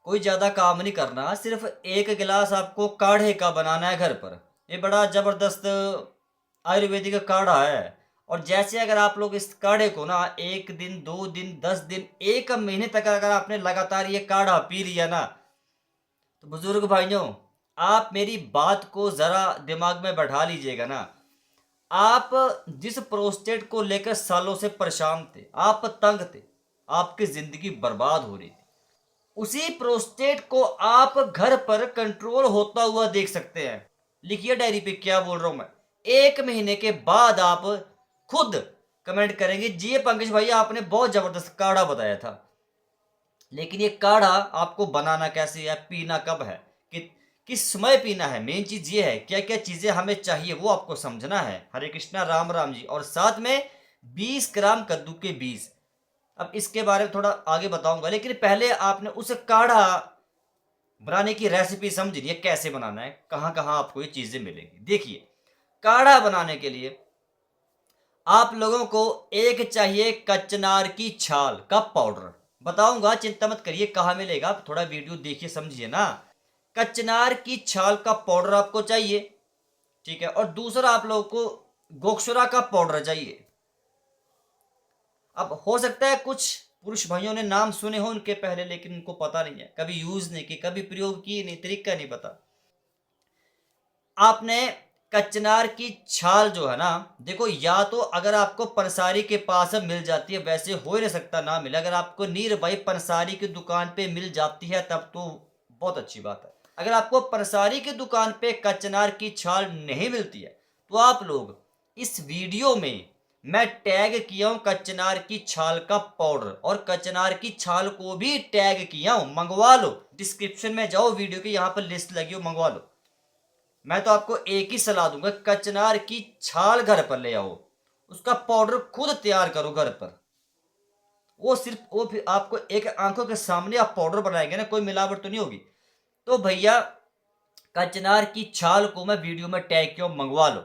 कोई ज़्यादा काम नहीं करना, सिर्फ एक गिलास आपको काढ़े का बनाना है घर पर। ये बड़ा ज़बरदस्त आयुर्वेदिक काढ़ा है। और जैसे अगर आप लोग इस काढ़े को ना 1 दिन, 2 दिन, 10 दिन, 1 महीने तक अगर आपने लगातार ये काढ़ा पी लिया ना, तो बुजुर्ग भाइयों, आप मेरी बात को ज़रा दिमाग में बैठा लीजिएगा ना। आप जिस प्रोस्टेट को लेकर सालों से परेशान थे, आप तंग थे, आपकी ज़िंदगी बर्बाद हो रही थी, उसी प्रोस्टेट को आप घर पर कंट्रोल होता हुआ देख सकते हैं। लिखिए डायरी पे क्या बोल रहा हूं मैं। 1 महीने के बाद आप खुद कमेंट करेंगे, जी ये पंकज भाई आपने बहुत जबरदस्त काढ़ा बताया था, लेकिन ये काढ़ा आपको बनाना कैसे है, पीना कब है, कि किस समय पीना है, मेन चीज ये है क्या क्या चीजें हमें चाहिए वो आपको समझना है। हरे कृष्णा राम राम जी। और साथ में 20 ग्राम कद्दू के बीज। अब इसके बारे में थोड़ा आगे बताऊंगा, लेकिन पहले आपने उस काढ़ा बनाने की रेसिपी समझनी है, कैसे बनाना है, कहाँ कहाँ आपको ये चीजें मिलेंगी। देखिए, काढ़ा बनाने के लिए आप लोगों को एक चाहिए कचनार की छाल का पाउडर। बताऊंगा, चिंता मत करिए कहाँ मिलेगा, आप थोड़ा वीडियो देखिए समझिए ना। कचनार की छाल का पाउडर आपको चाहिए, ठीक है। और दूसरा आप लोगों को गोक्षुरा का पाउडर चाहिए। अब हो सकता है कुछ पुरुष भाइयों ने नाम सुने हो उनके पहले, लेकिन उनको पता नहीं है, कभी यूज नहीं की, कभी प्रयोग किए नहीं, तरीका नहीं पता। आपने कचनार की छाल जो है ना, देखो या तो अगर आपको पंसारी के पास मिल जाती है, वैसे हो ही नहीं सकता ना मिले, अगर आपको नीर भाई पंसारी की दुकान पे मिल जाती है तब तो बहुत अच्छी बात है। अगर आपको पंसारी की दुकान पे कचनार की छाल नहीं मिलती है, तो आप लोग इस वीडियो में मैं टैग किया हूं कचनार की छाल का पाउडर, और कचनार की छाल को भी टैग किया हूं, मंगवा लो। डिस्क्रिप्शन में जाओ, वीडियो की यहां पर लिस्ट लगी हो, मंगवा लो। मैं तो आपको एक ही सलाह दूंगा, कचनार की छाल घर पर ले आओ, उसका पाउडर खुद तैयार करो घर पर। वो सिर्फ वो फिर आपको एक आंखों के सामने आप पाउडर बनाएंगे ना, कोई मिलावट तो नहीं होगी। तो भैया, कचनार की छाल को मैं वीडियो में टैग क्यों, मंगवा लो।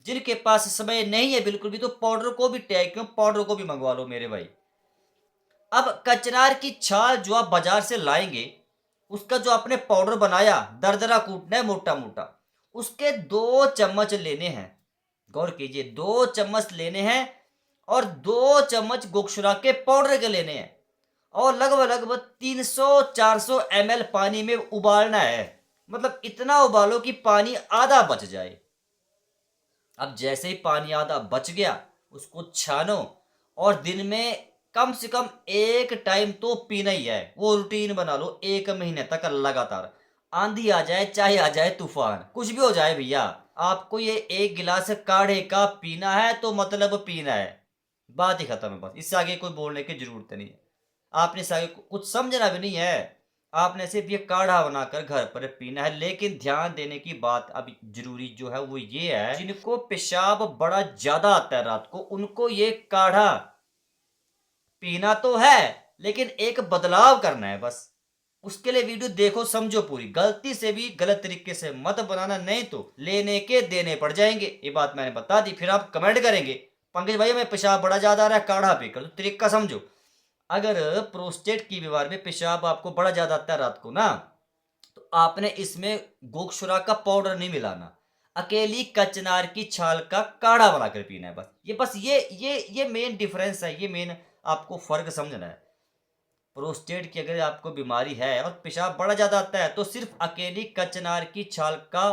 जिनके पास समय नहीं है बिल्कुल भी, तो पाउडर को भी टैग क्यों, पाउडर को भी मंगवा लो मेरे भाई। अब कचनार की छाल जो आप बाजार से लाएंगे, उसका जो आपने पाउडर बनाया, दरदरा कूटना है मोटा मोटा, उसके 2 चम्मच लेने हैं। गौर कीजिए, 2 चम्मच लेने हैं, और 2 चम्मच गोक्षुरा के पाउडर के लेने हैं, और लगभग लगभग 300-400 ml पानी में उबालना है। मतलब इतना उबालो कि पानी आधा बच जाए। अब जैसे ही पानी आधा बच गया, उसको छानो, और दिन में कम से कम एक टाइम तो पीना ही है। वो रूटीन बना लो 1 महीने तक लगातार। आंधी आ जाए, चाहे आ जाए तूफान, कुछ भी हो जाए भैया, आपको ये एक गिलास काढ़े का पीना है तो मतलब पीना है। बात ही खत्म है, बस इससे आगे कोई बोलने की जरूरत नहीं है। आपने इससे आगे कुछ समझना भी नहीं है, आपने सिर्फ ये काढ़ा बनाकर घर पर पीना है। लेकिन ध्यान देने की बात अब जरूरी जो है वो ये है, जिनको पेशाब बड़ा ज्यादा आता है रात को, उनको ये काढ़ा पीना तो है, लेकिन एक बदलाव करना है बस। उसके लिए वीडियो देखो, समझो पूरी, गलती से भी गलत तरीके से मत बनाना, नहीं तो लेने के देने पड़ जाएंगे। ये बात मैंने बता दी, फिर आप कमेंट करेंगे पंकज भाई मैं पेशाब बड़ा ज्यादा आ रहा है, काढ़ा पीकर। तो तरीका समझो, अगर प्रोस्टेट की बीमारी में पेशाब आपको बड़ा ज्यादा आता है रात को ना, तो आपने इसमें गोक्षुरा का पाउडर नहीं मिलाना, अकेली कचनार की छाल का काढ़ा बनाकर पीना है बस। ये मेन डिफरेंस है, ये मेन आपको फर्क समझना है। प्रोस्टेट की अगर आपको बीमारी है और पेशाब बड़ा ज्यादा आता है, तो सिर्फ अकेली कचनार की छाल का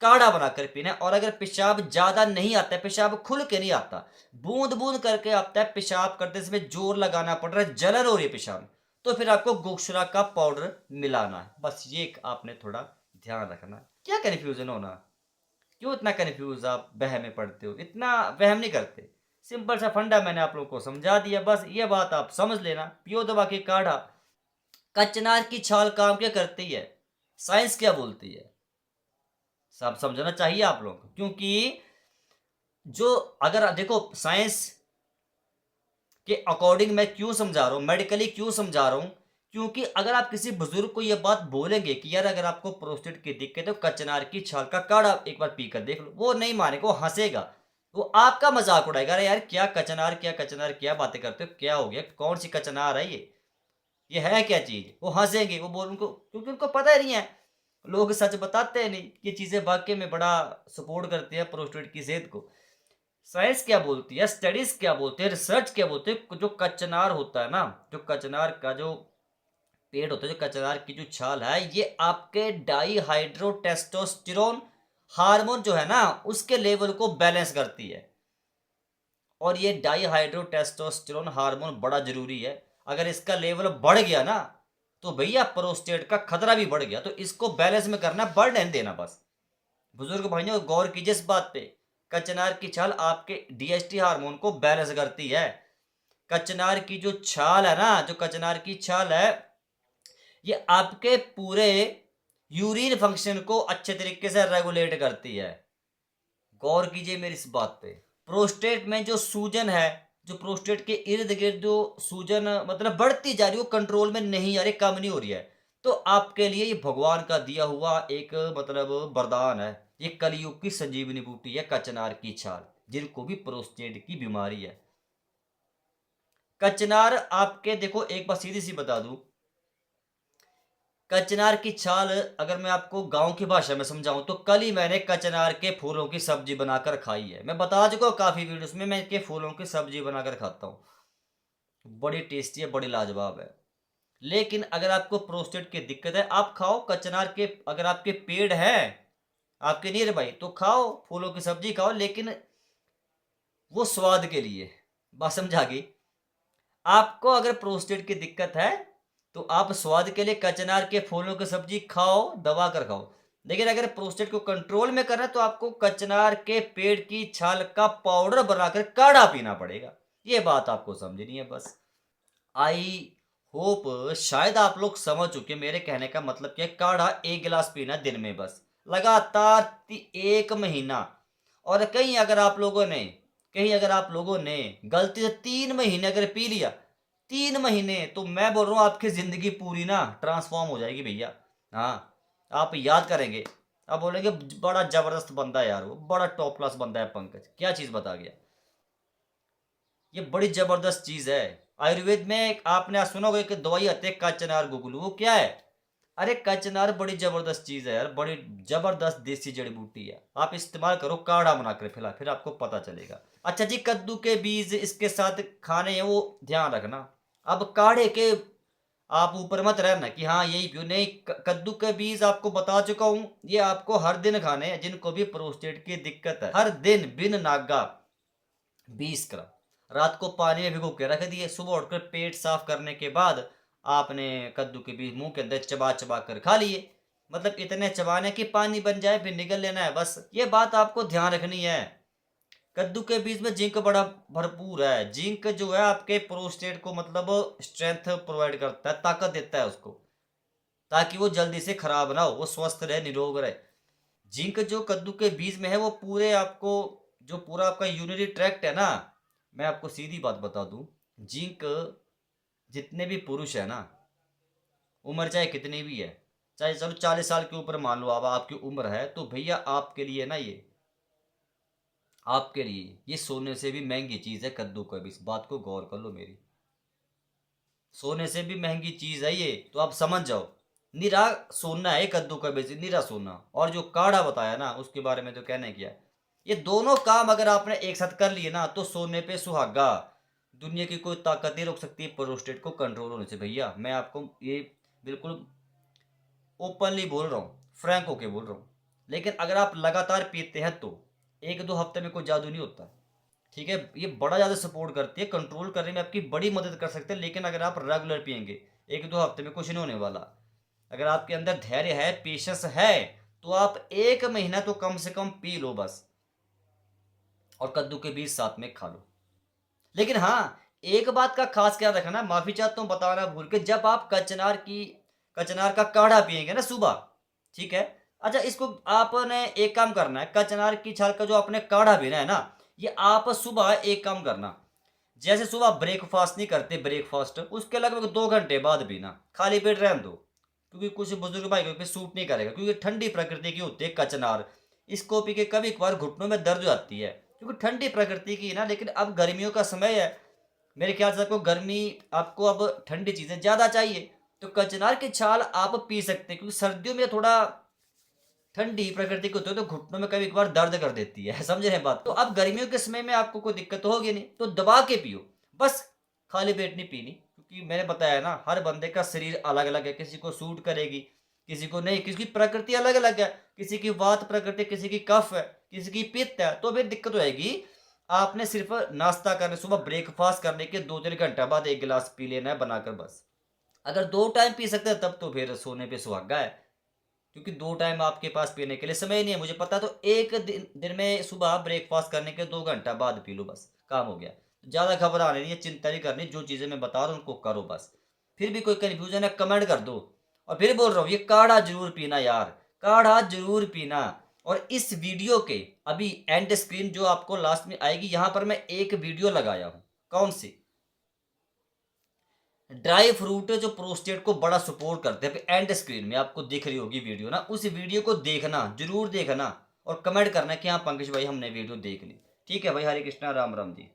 काढ़ा बनाकर पीना है। और अगर पेशाब ज्यादा नहीं आता है, पेशाब खुल के नहीं आता, बूंद बूंद करके आता है, पेशाब करते समय जोर लगाना पड़ रहा है, जलन हो रही है पेशाब में, तो फिर आपको गोक्षुरा का पाउडर मिलाना है। बस ये आपने थोड़ा ध्यान रखना है। क्या कन्फ्यूजन होना, क्यों इतना कन्फ्यूज आप वहम में पड़ते हो, इतना वहम नहीं करते। सिंपल सा फंडा मैंने आप लोगों को समझा दिया, बस ये बात आप समझ लेना। पियो दबा के काढ़ा। कचनार की छाल काम क्या करती है, साइंस क्या बोलती है, सब समझना चाहिए आप लोगों को। क्योंकि जो, अगर देखो साइंस के अकॉर्डिंग मैं क्यों समझा रहा हूँ, मेडिकली क्यों समझा रहा हूँ, क्योंकि अगर आप किसी बुजुर्ग को यह बात बोलेंगे कि यार अगर आपको प्रोस्टेट की दिक्कत है तो कचनार की छाल का काढ़ा एक बार पीकर देख लो, वो नहीं मानेगा, वो हंसेगा, वो आपका मजाक उड़ाएगा, अरे यार क्या कचनार, क्या कचनार, क्या बातें करते हो, क्या हो गया, कौन सी कचनार है ये। ये है क्या चीज़? वो हँसेंगे, वो बोल उनको क्योंकि उनको पता ही नहीं है। लोग सच बताते हैं नहीं, ये चीज़ें वाक़ई में बड़ा सपोर्ट करती है प्रोस्टेट की सेहत को। साइंस क्या बोलती है, स्टडीज़ क्या बोलते हैं, रिसर्च क्या बोलते हैं, जो कचनार होता है ना, जो कचनार का जो पेड़ होता है, जो कचनार की जो छाल है, ये आपके डाइहाइड्रोटेस्टोस्टेरोन हार्मोन जो है ना, उसके लेवल को बैलेंस करती है। और ये डाइहाइड्रोटेस्टोस्टेरोन हार्मोन बड़ा ज़रूरी है। अगर इसका लेवल बढ़ गया ना, तो भैया प्रोस्टेट का खतरा भी बढ़ गया। तो इसको बैलेंस में करना है, बढ़ने नहीं देना बस। बुजुर्ग भाइयों गौर कीजिए इस बात पे। कचनार की छाल आपके डीएचटी हार्मोन को बैलेंस करती है। कचनार की जो छाल है ना, जो कचनार की छाल है, ये आपके पूरे यूरिन फंक्शन को अच्छे तरीके से रेगुलेट करती है। गौर कीजिए मेरी इस बात पे। प्रोस्टेट में जो सूजन है, जो प्रोस्टेट के इर्द-गिर्द जो सूजन मतलब बढ़ती जा रही है, वो कंट्रोल में नहीं आ रही, कम नहीं हो रही है। तो आपके लिए ये भगवान का दिया हुआ एक मतलब वरदान है। ये कलयुग की संजीवनी बूटी है कचनार की छाल, जिनको भी प्रोस्टेट की बीमारी है। कचनार आपके देखो एक बात सीधी-सी बता दूँ, कचनार की छाल अगर मैं आपको गाँव की भाषा में समझाऊँ तो कल ही मैंने कचनार के फूलों की सब्ज़ी बनाकर खाई है। मैं बता चुका हूँ काफ़ी वीडियोज़ में मैं इनके फूलों की सब्ज़ी बनाकर खाता हूँ। बड़ी टेस्टी है, बड़ी लाजवाब है। लेकिन अगर आपको प्रोस्टेट की दिक्कत है, आप खाओ कचनार के अगर आपके पेड़ हैं, आपके नियर बाई तो खाओ, फूलों की सब्ज़ी खाओ लेकिन वो स्वाद के लिए। बात समझ आ गई? आपको अगर प्रोस्टेट की दिक्कत है, तो आप स्वाद के लिए कचनार के फूलों की सब्जी खाओ, दबा कर खाओ। लेकिन अगर प्रोस्टेट को कंट्रोल में करना है, तो आपको कचनार के पेड़ की छाल का पाउडर बनाकर काढ़ा पीना पड़ेगा। ये बात आपको समझनी है बस। आई होप शायद आप लोग समझ चुके हैं मेरे कहने का मतलब क्या है। काढ़ा 1 गिलास पीना है दिन में बस, लगातार 1 महीना। और कहीं अगर आप लोगों ने गलती से 3 महीने अगर पी लिया, 3 महीने तो मैं बोल रहा हूँ आपकी ज़िंदगी पूरी ना ट्रांसफ़ॉर्म हो जाएगी भैया। हाँ, आप याद करेंगे, आप बोलेंगे बड़ा ज़बरदस्त बंदा है यार वो, बड़ा टॉप क्लास बंदा है पंकज, क्या चीज़ बता गया। ये बड़ी ज़बरदस्त चीज़ है। आयुर्वेद में एक आपने सुना होगा एक दवाई आती है कचनार गुगलू, वो क्या है? अरे कचनार बड़ी ज़बरदस्त चीज़ है यार, बड़ी ज़बरदस्त देसी जड़ी-बूटी है। आप इस्तेमाल करो काढ़ा बनाकर फिलहाल, फिर आपको पता चलेगा। अच्छा जी, कद्दू के बीज इसके साथ खाने हैं वो ध्यान रखना। अब काढ़े के आप ऊपर मत रहना कि हाँ यही पियो, नहीं कद्दू के बीज आपको बता चुका हूँ, ये आपको हर दिन खाने हैं जिनको भी प्रोस्टेट की दिक्कत है। हर दिन बिन नागा 20 ग्राम रात को पानी में भिगो के रख दिए, सुबह उठकर पेट साफ करने के बाद आपने कद्दू के बीज मुंह के अंदर चबा चबा कर खा लिए। मतलब इतने चबाने कि पानी बन जाए फिर निगल लेना है बस। ये बात आपको ध्यान रखनी है। कद्दू के बीज में जिंक बड़ा भरपूर है। जिंक जो है आपके प्रोस्टेट को मतलब स्ट्रेंथ प्रोवाइड करता है, ताकत देता है उसको, ताकि वो जल्दी से खराब ना हो, वो स्वस्थ रहे, निरोग रहे। जिंक जो कद्दू के बीज में है वो पूरे आपको जो पूरा आपका यूरिनरी ट्रैक्ट है ना, मैं आपको सीधी बात बता दूं, जिंक जितने भी पुरुष है ना, उम्र चाहे कितनी भी है, चाहे चलो 40 साल के ऊपर मान लो अब आपकी उम्र है, तो भैया आपके लिए ना ये आपके लिए ये सोने से भी महंगी चीज़ है कद्दू का बीज। बात को गौर कर लो मेरी, सोने से भी महंगी चीज़ है ये, तो आप समझ जाओ। निरा सोना है कद्दू का बीज, निरा सोना। और जो काढ़ा बताया ना उसके बारे में तो कहने क्या है। ये दोनों काम अगर आपने एक साथ कर लिए ना तो सोने पे सुहागा। दुनिया की कोई ताकत नहीं रोक सकती प्रोस्टेट को कंट्रोल होने से भैया। मैं आपको ये बिल्कुल ओपनली बोल रहा हूँ, फ्रैंक होके बोल रहा हूँ। लेकिन अगर आप लगातार पीते हैं तो 1-2 हफ्ते में कोई जादू नहीं होता। ठीक है, ये बड़ा ज़्यादा सपोर्ट करती है, कंट्रोल करने में आपकी बड़ी मदद कर सकते हैं। लेकिन अगर आप रेगुलर पिएंगे 1-2 हफ्ते में कुछ नहीं होने वाला। अगर आपके अंदर धैर्य है, पेशेंस है, तो आप 1 महीना तो कम से कम पी लो बस, और कद्दू के बीज साथ में खा लो। लेकिन हाँ, एक बात का खास ख्याल रखना, माफ़ी चाहता हूँ बताना भूल के, जब आप कचनार का काढ़ा पिएँगे ना सुबह, ठीक है? अच्छा, इसको आपने एक काम करना है, कचनार की छाल का जो आपने काढ़ा पीना है ना, ये आप सुबह एक काम करना, जैसे सुबह ब्रेकफ़ास्ट नहीं करते ब्रेकफ़ास्ट, उसके लगभग 2 घंटे बाद पीना, खाली पेट रहने दो। क्योंकि कुछ बुजुर्ग भाइयों पे सूट नहीं करेगा, क्योंकि ठंडी प्रकृति की होती है कचनार। इसको पी के कभी-कभार घुटनों में दर्द हो जाती है, क्योंकि ठंडी प्रकृति की है ना। लेकिन अब गर्मियों का समय है, मेरे ख्याल से आपको गर्मी, आपको अब ठंडी चीज़ें ज़्यादा चाहिए, तो कचनार की छाल आप पी सकते हैं, क्योंकि सर्दियों में थोड़ा ठंडी प्रकृति की होती है, तो घुटनों में कभी-कभार दर्द कर देती है, समझ रहे हैं बात को? तो अब गर्मियों के समय में आपको कोई दिक्कत तो होगी नहीं, तो दबा के पियो, बस खाली पेट नहीं पीनी, क्योंकि मैंने बताया ना, हर बंदे का शरीर अलग-अलग है, किसी को सूट करेगी, किसी को नहीं, किसी की प्रकृति अलग-अलग है, किसी की वात प्रकृति, किसी की कफ है, किसी की पित्त है, तो फिर दिक्कत हो जाएगी। आपने सिर्फ़ नाश्ता करने, सुबह ब्रेकफ़ास्ट करने के 2-3 घंटे बाद 1 गिलास पी लेना है बनाकर बस। अगर 2 टाइम पी सकते हैं तब तो फिर सोने पे सुहागा है। क्योंकि 2 टाइम आपके पास पीने के लिए समय ही नहीं है, मुझे पता है, तो 1 दिन दिन में सुबह ब्रेकफ़ास्ट करने के 2 घंटा बाद पी लो बस, काम हो गया। ज़्यादा घबराना नहीं है, चिंता नहीं करनी, जो चीज़ें मैं बता रहा हूँ उनको करो बस। फिर भी कोई कन्फ्यूज़न है कमेंट कर दो। और फिर बोल रहा हूँ, ये काढ़ा ज़रूर पीना यार, काढ़ा ज़रूर पीना। और इस वीडियो के अभी एंड स्क्रीन जो आपको लास्ट में आएगी, यहाँ पर मैं एक वीडियो लगाया हूँ। कौन-सी? ड्राई फ्रूट जो प्रोस्टेट को बड़ा सपोर्ट करते हैं, अभी एंड स्क्रीन में आपको दिख रही होगी वीडियो ना, उस वीडियो को देखना, जरूर देखना और कमेंट करना कि हाँ पंकज भाई हमने वीडियो देख ली। ठीक है भाई, हरे कृष्णा, राम राम जी।